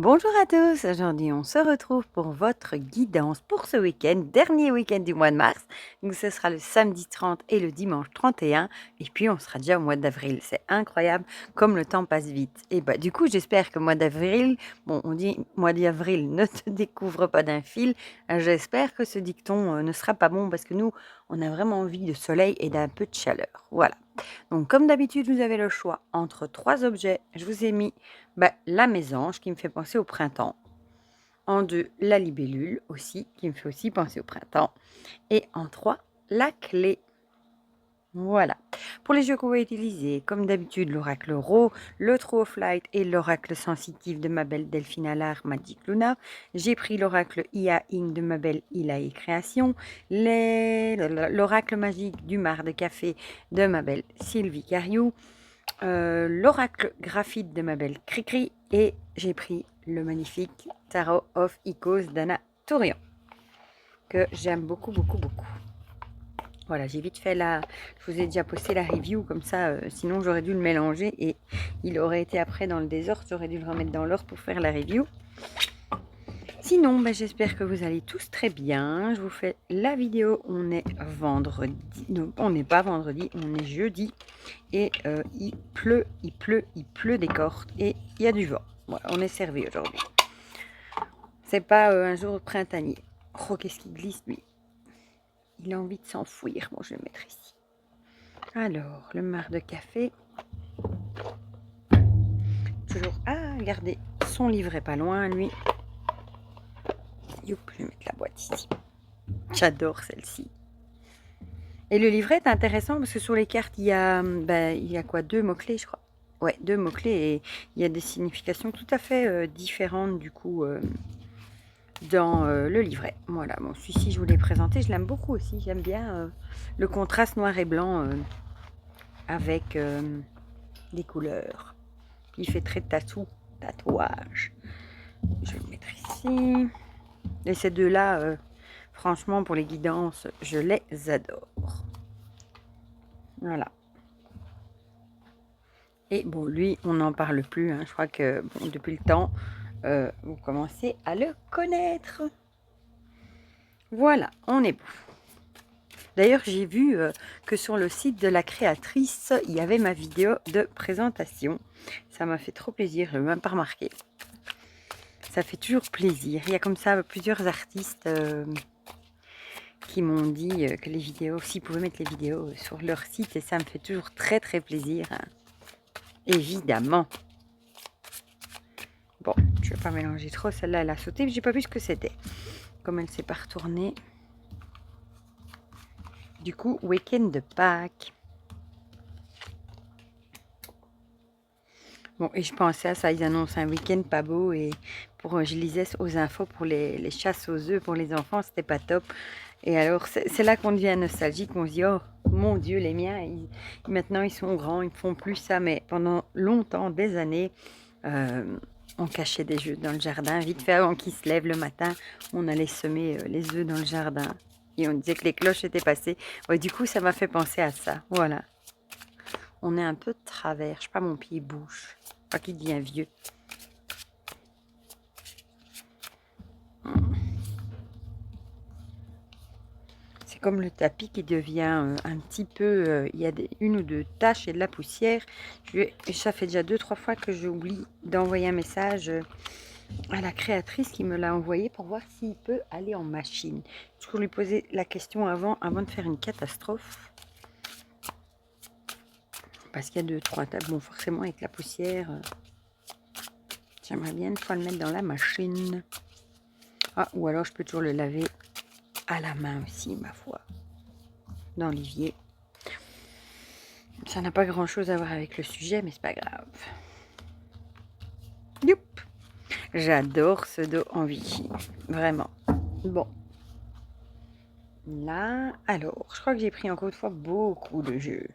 Bonjour à tous, aujourd'hui on se retrouve pour votre guidance pour ce week-end, dernier week-end du mois de mars. Donc ce sera le samedi 30 et le dimanche 31 et puis on sera déjà au mois d'avril. C'est incroyable comme le temps passe vite. Et bah du coup j'espère que mois d'avril, bon on dit mois d'avril ne te découvre pas d'un fil, j'espère que ce dicton ne sera pas bon parce que nous on a vraiment envie de soleil et d'un peu de chaleur. Voilà. Donc comme d'habitude vous avez le choix entre trois objets, je vous ai mis la mésange qui me fait penser au printemps. En 2, la libellule aussi, qui me fait aussi penser au printemps. Et en 3, la clé. Voilà. Pour les jeux qu'on va utiliser, comme d'habitude, l'oracle Ro, le True of Light et l'oracle sensitif de ma belle Delphine Allard, Magic Luna. J'ai pris l'oracle Ia Ing de ma belle Ilaï Création, l'oracle magique du mar de café de ma belle Sylvie Cariou, l'oracle graphite de ma belle Cricri et j'ai pris le magnifique Tarot of Icos d'Anna Tourian que j'aime beaucoup. Voilà, j'ai vite fait je vous ai déjà posté la review comme ça, sinon j'aurais dû le mélanger et il aurait été après dans le désordre, j'aurais dû le remettre dans l'ordre pour faire la review. Sinon, j'espère que vous allez tous très bien. Je vous fais la vidéo. On est vendredi. Non, on n'est pas vendredi, on est jeudi. Et il pleut des cordes. Et il y a du vent. Voilà, on est servi aujourd'hui. C'est pas un jour printanier. Oh, qu'est-ce qu'il glisse, lui. Il a envie de s'enfouir. Bon, je vais le mettre ici. Alors, le mar de café. Toujours à garder son livret pas loin, lui. Youp, je vais mettre la boîte ici. J'adore celle-ci. Et le livret est intéressant parce que sur les cartes, il y a quoi, 2 mots-clés, je crois. Ouais, 2 mots-clés et il y a des significations tout à fait différentes du coup dans le livret. Voilà, bon, celui-ci je vous l'ai présenté, je l'aime beaucoup aussi. J'aime bien le contraste noir et blanc avec les couleurs. Il fait très tatouage. Je vais le mettre ici. Et ces deux-là, franchement, pour les guidances, je les adore. Voilà. Et bon, lui, on n'en parle plus. Hein. Je crois que bon, depuis le temps, vous commencez à le connaître. Voilà, on est bon. D'ailleurs, j'ai vu que sur le site de la créatrice, il y avait ma vidéo de présentation. Ça m'a fait trop plaisir, je ne l'ai même pas remarqué. Ça fait toujours plaisir. Il y a comme ça plusieurs artistes qui m'ont dit que les vidéos, s'ils pouvaient mettre les vidéos sur leur site, et ça me fait toujours très très plaisir. Hein. Évidemment. Bon, je ne vais pas mélanger trop. Celle-là, elle a sauté, mais j'ai pas vu ce que c'était. Comme elle ne s'est pas retournée. Du coup, week-end de Pâques. Bon, et je pensais à ça, ils annoncent un week-end pas beau et je lisais aux infos pour les chasses aux œufs pour les enfants, c'était pas top. Et alors, c'est là qu'on devient nostalgique, on se dit, oh mon Dieu, les miens, maintenant ils sont grands, ils ne font plus ça, mais pendant longtemps, des années, on cachait des œufs dans le jardin, vite fait avant qu'ils se lèvent le matin, on allait semer les œufs dans le jardin et on disait que les cloches étaient passées. Ouais, du coup, ça m'a fait penser à ça, voilà. On est un peu de travers, je sais pas, mon pied bouge. Pas qu'il devient vieux. C'est comme le tapis qui devient un petit peu... il y a une ou deux taches et de la poussière. Ça fait déjà 2-3 fois que j'oublie d'envoyer un message à la créatrice qui me l'a envoyé pour voir s'il peut aller en machine. Je vais lui poser la question avant de faire une catastrophe. Parce qu'il y a 2-3 tables. Bon, forcément, avec la poussière... J'aimerais bien une fois le mettre dans la machine. Ah, ou alors je peux toujours le laver à la main aussi, ma foi. Dans l'évier. Ça n'a pas grand-chose à voir avec le sujet, mais c'est pas grave. Youp. J'adore ce dos en Vichy. Vraiment. Bon. Là, alors, je crois que j'ai pris encore une fois beaucoup de jeux.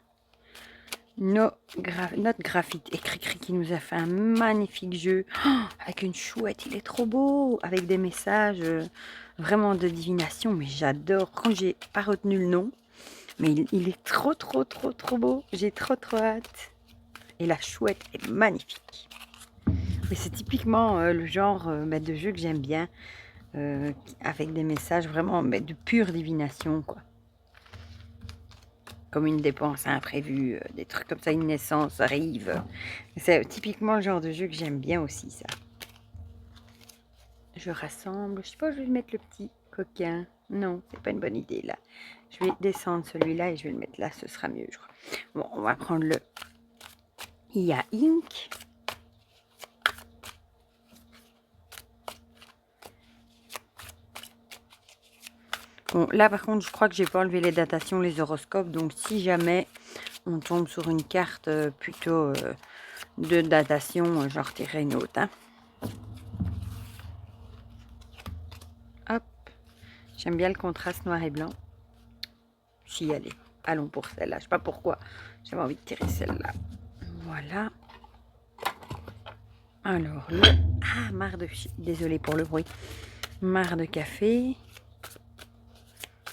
Notre graphite et Cricri qui nous a fait un magnifique jeu avec une chouette, il est trop beau, avec des messages vraiment de divination, mais j'adore. Quand j'ai pas retenu le nom, mais il est trop beau, j'ai trop hâte. Et la chouette est magnifique. Et c'est typiquement le genre de jeu que j'aime bien, avec des messages vraiment de pure divination, quoi. Comme une dépense imprévue, des trucs comme ça, une naissance arrive. C'est typiquement le genre de jeu que j'aime bien aussi, ça. Je rassemble, je sais pas, je vais mettre le petit coquin. Non, c'est pas une bonne idée là. Je vais descendre celui-là et je vais le mettre là, ce sera mieux, je crois. Bon, on va prendre le IA Ink. Bon, là par contre, je crois que j'ai pas enlevé les datations, les horoscopes. Donc si jamais on tombe sur une carte plutôt de datation, j'en retirerai une autre. Hein. Hop. J'aime bien le contraste noir et blanc. Si, allez, allons pour celle-là. Je sais pas pourquoi. J'avais envie de tirer celle-là. Voilà. Alors, le... Ah, marre de... Désolée pour le bruit. Marre de café.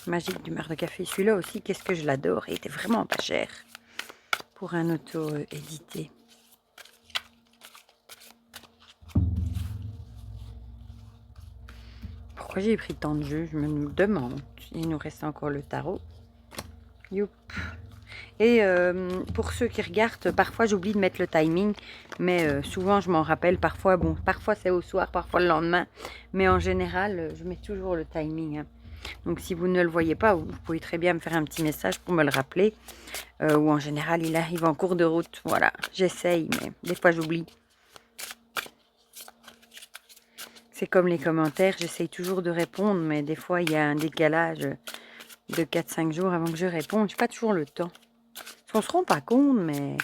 Magique du marre de café. Celui-là aussi, qu'est-ce que je l'adore. Il était vraiment pas cher pour un auto-édité. Pourquoi j'ai pris tant de jeux? Je me demande. Il nous reste encore le tarot. Youp. Et pour ceux qui regardent, parfois j'oublie de mettre le timing, mais souvent je m'en rappelle. Parfois, bon, parfois c'est au soir, parfois le lendemain, mais en général, je mets toujours le timing. Hein. Donc si vous ne le voyez pas, vous pouvez très bien me faire un petit message pour me le rappeler, ou en général il arrive en cours de route. Voilà, j'essaye, mais des fois j'oublie. C'est comme les commentaires, j'essaye toujours de répondre, mais des fois il y a un décalage de 4-5 jours avant que je réponde. Je n'ai pas toujours le temps. On se rend pas compte, mais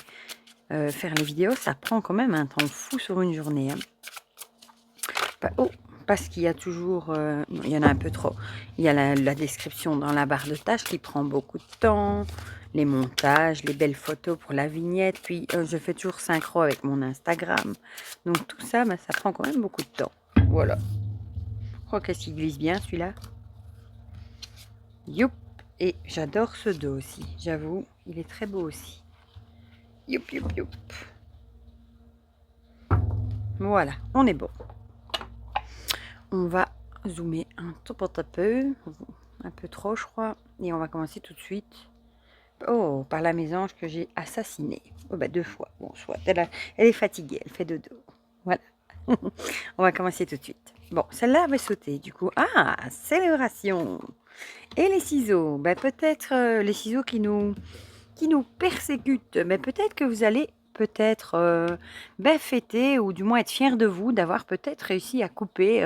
faire les vidéos, ça prend quand même un temps fou sur une journée. Hein. Oh, parce qu'il y a toujours... il y en a un peu trop. Il y a la description dans la barre de tâches qui prend beaucoup de temps. Les montages, les belles photos pour la vignette. Puis, je fais toujours synchro avec mon Instagram. Donc, tout ça, ça prend quand même beaucoup de temps. Voilà. Oh, qu'est-ce qu'il glisse bien, celui-là. Youp. Et j'adore ce dos aussi. J'avoue, il est très beau aussi. Youp, youp, youp. Voilà, on est bon. On va zoomer un tout petit peu. Un peu trop, je crois. Et on va commencer tout de suite. Oh, par la mésange que j'ai assassinée. Oh, 2 fois. Bon, soit. Elle est fatiguée, elle fait dodo. Voilà. On va commencer tout de suite. Bon, celle-là va sauter, du coup. Ah, célébration. Et les ciseaux. Peut-être les ciseaux qui nous persécutent. Mais peut-être que vous allez fêter ou du moins être fier de vous d'avoir peut-être réussi à couper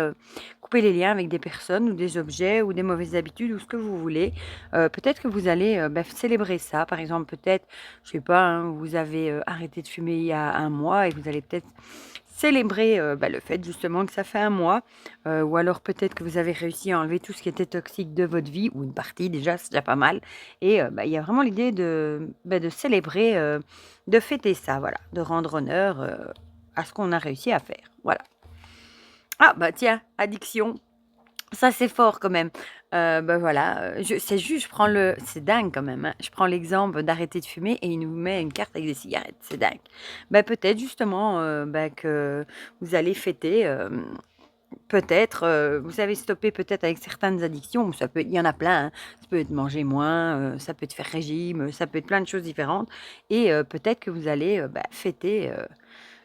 les liens avec des personnes ou des objets ou des mauvaises habitudes ou ce que vous voulez. Peut-être que vous allez célébrer ça. Par exemple, peut-être, je sais pas, hein, vous avez arrêté de fumer il y a un mois et vous allez peut-être célébrer le fait justement que ça fait un mois, ou alors peut-être que vous avez réussi à enlever tout ce qui était toxique de votre vie, ou une partie déjà, c'est déjà pas mal. Et il y a vraiment l'idée de célébrer, de fêter ça, voilà, de rendre honneur à ce qu'on a réussi à faire. Voilà. Ah tiens, addiction. Ça, c'est fort quand même. Voilà, c'est juste, c'est dingue quand même. Hein. Je prends l'exemple d'arrêter de fumer et il nous met une carte avec des cigarettes. C'est dingue. Peut-être justement que vous allez fêter. Peut-être, vous avez stoppé peut-être avec certaines addictions. Il y en a plein. Hein. Ça peut être manger moins, ça peut être faire régime, ça peut être plein de choses différentes. Et peut-être que vous allez fêter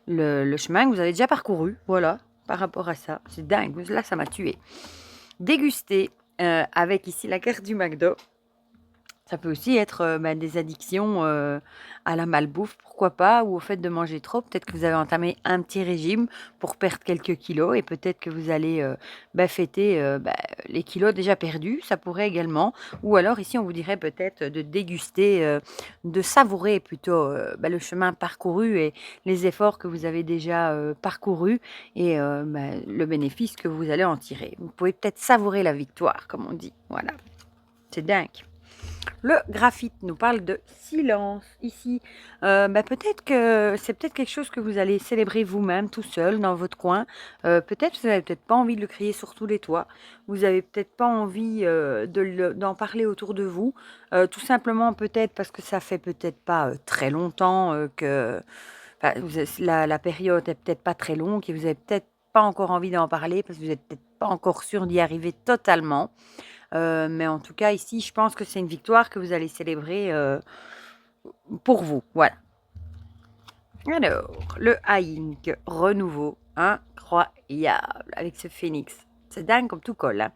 le chemin que vous avez déjà parcouru. Voilà, par rapport à ça. C'est dingue. Là, ça m'a tué. Déguster avec ici la carte du McDo. Ça peut aussi être des addictions à la malbouffe, pourquoi pas, ou au fait de manger trop. Peut-être que vous avez entamé un petit régime pour perdre quelques kilos et peut-être que vous allez fêter les kilos déjà perdus, ça pourrait également. Ou alors ici, on vous dirait peut-être de déguster, de savourer plutôt le chemin parcouru et les efforts que vous avez déjà parcourus et le bénéfice que vous allez en tirer. Vous pouvez peut-être savourer la victoire, comme on dit. Voilà, c'est dingue. Le graphite nous parle de silence ici. Peut-être que c'est peut-être quelque chose que vous allez célébrer vous-même tout seul dans votre coin. Peut-être vous n'avez peut-être pas envie de le crier sur tous les toits. Vous avez peut-être pas envie d'en parler autour de vous. Tout simplement peut-être parce que ça fait peut-être pas très longtemps la période est peut-être pas très longue et vous avez peut-être pas encore envie d'en parler parce que vous êtes peut-être pas encore sûr d'y arriver totalement. Mais en tout cas, ici, je pense que c'est une victoire que vous allez célébrer pour vous. Voilà. Alors, le Haïnk, renouveau, incroyable, avec ce phénix. C'est dingue comme tout colle, hein.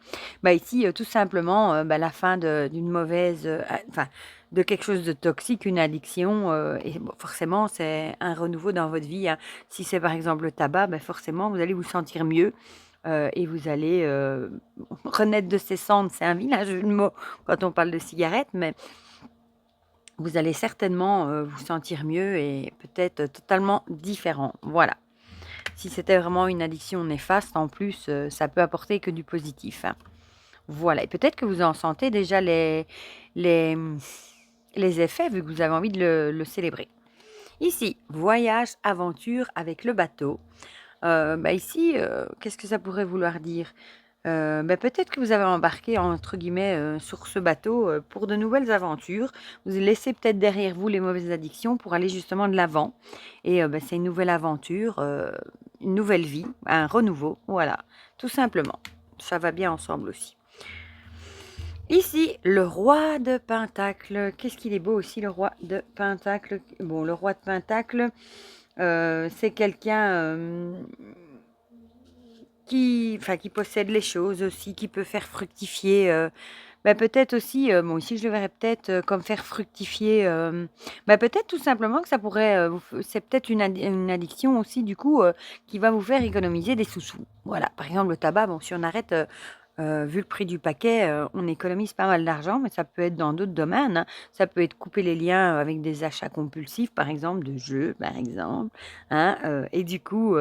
Ici, tout simplement, la fin d'une mauvaise, enfin, de quelque chose de toxique, une addiction, et bon, forcément, c'est un renouveau dans votre vie, hein. Si c'est par exemple le tabac, forcément, vous allez vous sentir mieux, et vous allez renaître de ses cendres. C'est un vilain jeu de mots quand on parle de cigarette, mais vous allez certainement vous sentir mieux et peut-être totalement différent. Voilà. Si c'était vraiment une addiction néfaste, en plus, ça peut apporter que du positif, hein. Voilà. Et peut-être que vous en sentez déjà les, les effets, vu que vous avez envie de le célébrer. Ici, voyage, aventure avec le bateau. Ici, qu'est-ce que ça pourrait vouloir dire? Peut-être que vous avez embarqué entre guillemets, sur ce bateau, pour de nouvelles aventures. Vous laissez peut-être derrière vous les mauvaises addictions pour aller justement de l'avant et c'est une nouvelle aventure, une nouvelle vie, un renouveau, voilà, tout simplement. Ça va bien ensemble aussi. Ici, le roi de Pentacle. Qu'est-ce qu'il est beau aussi, le roi de Pentacle. Bon, le roi de Pentacle, c'est quelqu'un, qui possède les choses aussi, qui peut faire fructifier, peut-être aussi, bon ici je le verrais peut-être, comme faire fructifier, peut-être tout simplement que ça pourrait, c'est peut-être une addiction aussi du coup, qui va vous faire économiser des sous-sous. Voilà, par exemple le tabac, bon si on arrête, vu le prix du paquet, on économise pas mal d'argent, mais ça peut être dans d'autres domaines, hein. Ça peut être couper les liens, avec des achats compulsifs, par exemple, de jeux, par exemple, hein, et du coup,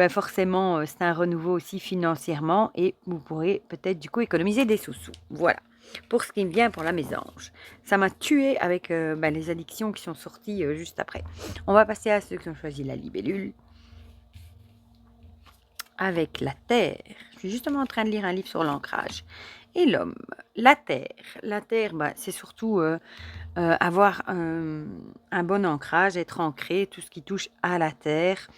forcément, c'est un renouveau aussi financièrement et vous pourrez peut-être du coup économiser des sous-sous. Voilà, pour ce qui me vient pour la mésange. Ça m'a tué avec, les addictions qui sont sorties, juste après. On va passer à ceux qui ont choisi la libellule. Avec la terre. Je suis justement en train de lire un livre sur l'ancrage. Et l'homme, la terre. La terre, c'est surtout avoir un bon ancrage, être ancré, tout ce qui touche à la terre.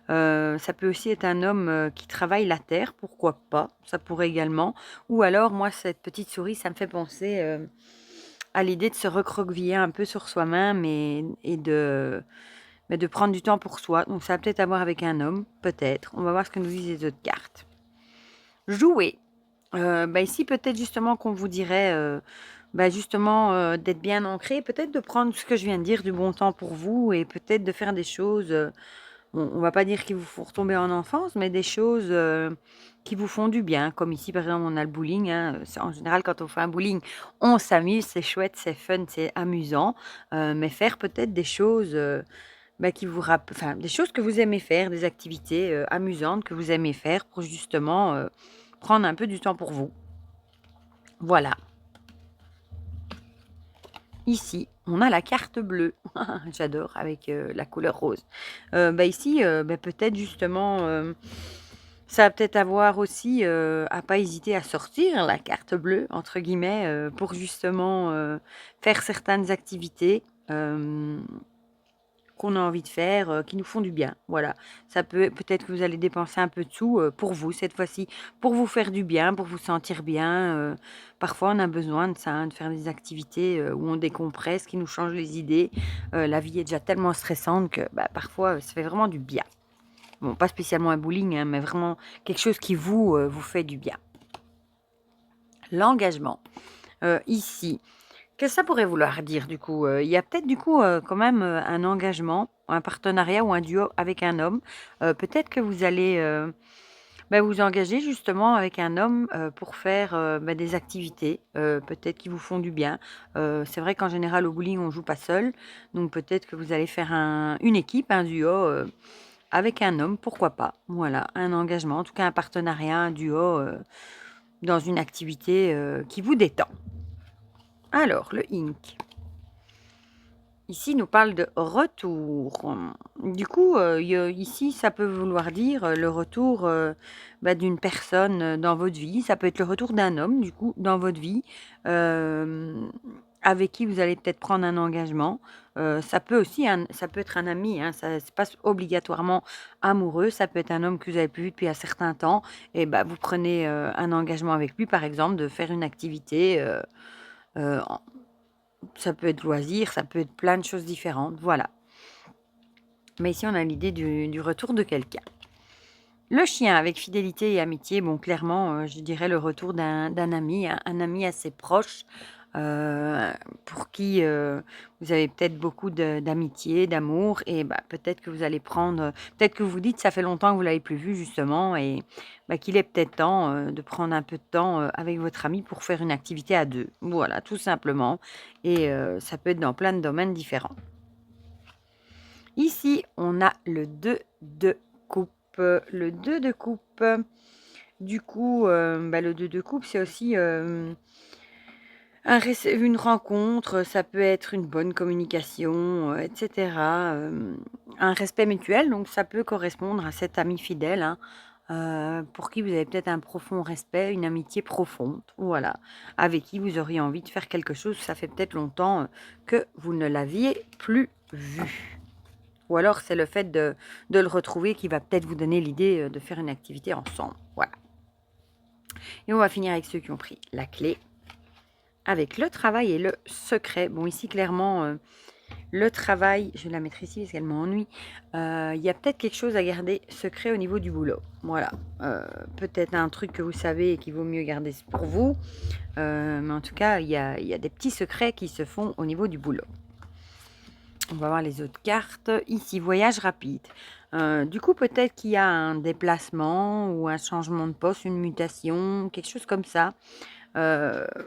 Ça peut aussi être un homme, qui travaille la terre, pourquoi pas, ça pourrait également. Ou alors moi cette petite souris, ça me fait penser, à l'idée de se recroqueviller un peu sur soi-même et de prendre du temps pour soi. Donc ça va peut-être avoir avec un homme, peut-être. On va voir ce que nous disent les autres cartes. Jouer. Ici peut-être justement qu'on vous dirait, justement, d'être bien ancré, peut-être de prendre ce que je viens de dire, du bon temps pour vous et peut-être de faire des choses, bon, on va pas dire qu'ils vous font retomber en enfance, mais des choses, qui vous font du bien. Comme ici, par exemple, on a le bowling, hein, en général, quand on fait un bowling, on s'amuse, c'est chouette, c'est fun, c'est amusant, mais faire peut-être des choses, qui vous des choses que vous aimez faire, des activités, amusantes que vous aimez faire pour justement, prendre un peu du temps pour vous. Voilà. Ici, on a la carte bleue. J'adore avec, la couleur rose. Ici, peut-être justement, ça va peut-être avoir aussi, à pas hésiter à sortir la carte bleue entre guillemets, pour justement, faire certaines activités, qu'on a envie de faire, qui nous font du bien. Voilà. Ça peut-être que vous allez dépenser un peu de sous, pour vous cette fois-ci, pour vous faire du bien, pour vous sentir bien, parfois on a besoin de ça, hein, de faire des activités, où on décompresse, qui nous changent les idées. La vie est déjà tellement stressante que, parfois, ça fait vraiment du bien. Bon, pas spécialement un bowling, hein, mais vraiment quelque chose qui vous fait du bien. L'engagement. Ici, qu'est-ce que ça pourrait vouloir dire du coup? Il y a peut-être du coup, quand même, un engagement, un partenariat ou un duo avec un homme. Peut-être que vous allez, vous engager justement avec un homme, pour faire, des activités, peut-être qui vous font du bien. C'est vrai qu'en général au bowling on joue pas seul, donc peut-être que vous allez faire une équipe, un duo, avec un homme, pourquoi pas. Voilà, un engagement, en tout cas un partenariat, un duo, dans une activité, qui vous détend. Alors, le Inc. Ici, il nous parle de retour. Du coup, ici, ça peut vouloir dire le retour d'une personne dans votre vie. Ça peut être le retour d'un homme, du coup, dans votre vie, avec qui vous allez peut-être prendre un engagement. Ça peut aussi, ça peut être un ami, hein, ça c'est pas obligatoirement amoureux, ça peut être un homme que vous avez plus vu depuis un certain temps et bah, vous prenez, un engagement avec lui, par exemple, de faire une activité, en ça peut être loisir, ça peut être plein de choses différentes, voilà. Mais ici, on a l'idée du retour de quelqu'un. Le chien avec fidélité et amitié, bon clairement, je dirais le retour d'un ami, un ami assez proche, heu, pour qui, vous avez peut-être beaucoup d'amitié, d'amour et bah, peut-être que vous allez prendre, peut-être que vous vous dites: «Ça fait longtemps que vous l'avez plus vu justement» et bah, qu'il est peut-être temps, de prendre un peu de temps, avec votre ami pour faire une activité à 2. Voilà, tout simplement et ça peut être dans plein de domaines différents. Ici, on a le 2 de coupe. Le 2 de coupe, du coup, bah, le 2 de coupe, c'est aussi, une rencontre, ça peut être une bonne communication, et cetera, un respect mutuel, donc ça peut correspondre à cet ami fidèle, hein, pour qui vous avez peut-être un profond respect, une amitié profonde, voilà, avec qui vous auriez envie de faire quelque chose. Ça fait peut-être longtemps, que vous ne l'aviez plus vu. Ou alors c'est le fait de le retrouver qui va peut-être vous donner l'idée, de faire une activité ensemble. Voilà. Et on va finir avec ceux qui ont pris la clé, avec le travail et le secret. Bon ici clairement, le travail, je vais la mettre ici parce qu'elle m'ennuie. Il y a peut-être quelque chose à garder secret au niveau du boulot. Voilà. Peut-être un truc que vous savez et qu'il vaut mieux garder pour vous. Mais en tout cas, il y a des petits secrets qui se font au niveau du boulot. On va voir les autres cartes. Ici, voyage rapide. Du coup, peut-être qu'il y a un déplacement ou un changement de poste, une mutation, quelque chose comme ça.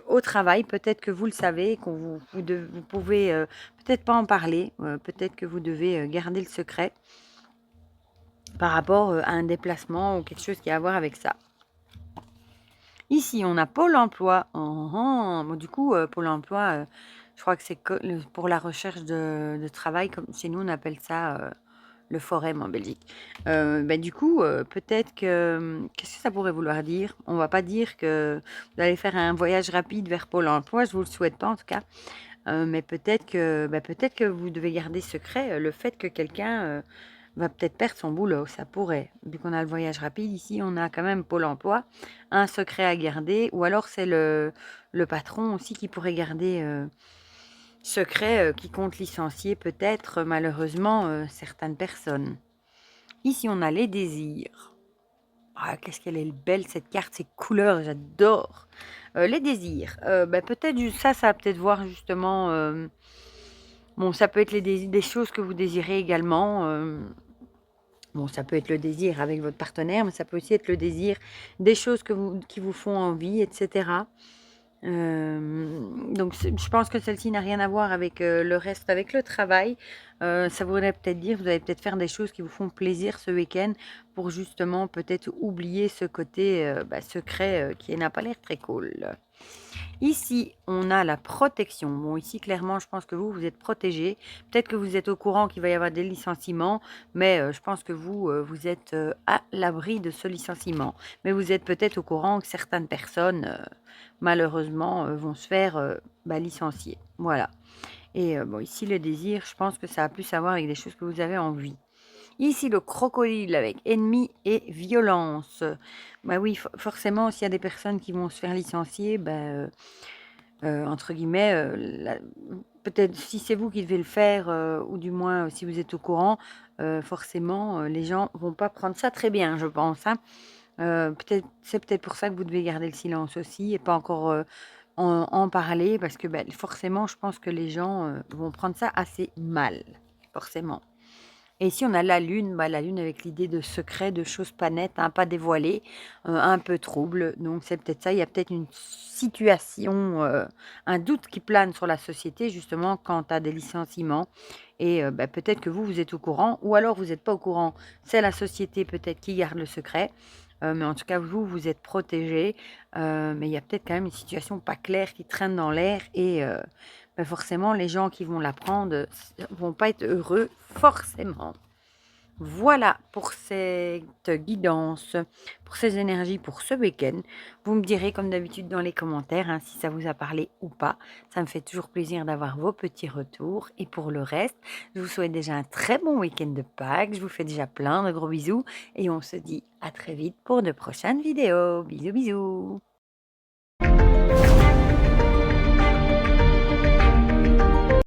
Au travail, peut-être que vous le savez, vous pouvez peut-être pas en parler. Peut-être que vous devez garder le secret par rapport à un déplacement ou quelque chose qui a à voir avec ça. Ici, on a Pôle emploi. Bon, du coup, Pôle emploi, je crois que c'est pour la recherche de travail, comme chez nous, on appelle ça le forum en Belgique. Bah, du coup, peut-être que, qu'est-ce que ça pourrait vouloir dire? On va pas dire que vous allez faire un voyage rapide vers Pôle emploi, je vous le souhaite pas en tout cas. Mais peut-être que vous devez garder secret le fait que quelqu'un va peut-être perdre son boulot, ça pourrait. Vu qu'on a le voyage rapide ici, on a quand même Pôle emploi, un secret à garder, ou alors c'est le patron aussi qui pourrait garder secret, qui compte licencier peut-être malheureusement certaines personnes. Ici, on a les désirs. Ah, qu'est-ce qu'elle est belle cette carte, ces couleurs, j'adore. Les désirs, bah, peut-être ça va peut-être voir justement, bon, ça peut être des choses que vous désirez également. Bon, ça peut être le désir avec votre partenaire, mais ça peut aussi être le désir des choses qui vous font envie, etc. Donc je pense que celle-ci n'a rien à voir avec, le reste, avec le travail. Ça voudrait peut-être dire, vous allez peut-être faire des choses qui vous font plaisir ce week-end pour justement peut-être oublier ce côté, bah, secret, qui n'a pas l'air très cool. Ici, on a la protection. Bon, ici, clairement, je pense que vous êtes protégé. Peut-être que vous êtes au courant qu'il va y avoir des licenciements, mais je pense que vous êtes à l'abri de ce licenciement. Mais vous êtes peut-être au courant que certaines personnes, malheureusement, vont se faire bah, licencier. Voilà. Et bon, ici, le désir, je pense que ça a plus à voir avec des choses que vous avez envie. Ici, le crocodile avec ennemi et violence. Bah oui, forcément, s'il y a des personnes qui vont se faire licencier, bah, entre guillemets, peut-être si c'est vous qui devez le faire, ou du moins si vous êtes au courant, forcément, les gens vont pas prendre ça très bien, je pense, hein. C'est peut-être pour ça que vous devez garder le silence aussi et pas encore en parler parce que bah, forcément, je pense que les gens vont prendre ça assez mal, forcément. Et ici, on a la lune, bah, la lune avec l'idée de secret, de choses pas nettes, hein, pas dévoilées, un peu trouble. Donc c'est peut-être ça, il y a peut-être une situation, un doute qui plane sur la société justement quant à des licenciements et bah, peut-être que vous êtes au courant ou alors vous n'êtes pas au courant. C'est la société peut-être qui garde le secret, mais en tout cas vous êtes protégés, mais il y a peut-être quand même une situation pas claire qui traîne dans l'air et bah, forcément les gens qui vont l'apprendre, vont pas être heureux forcément. Voilà pour cette guidance, pour ces énergies pour ce week-end. Vous me direz comme d'habitude dans les commentaires, hein, si ça vous a parlé ou pas. Ça me fait toujours plaisir d'avoir vos petits retours. Et pour le reste, je vous souhaite déjà un très bon week-end de Pâques. Je vous fais déjà plein de gros bisous et on se dit à très vite pour de prochaines vidéos. Bisous bisous.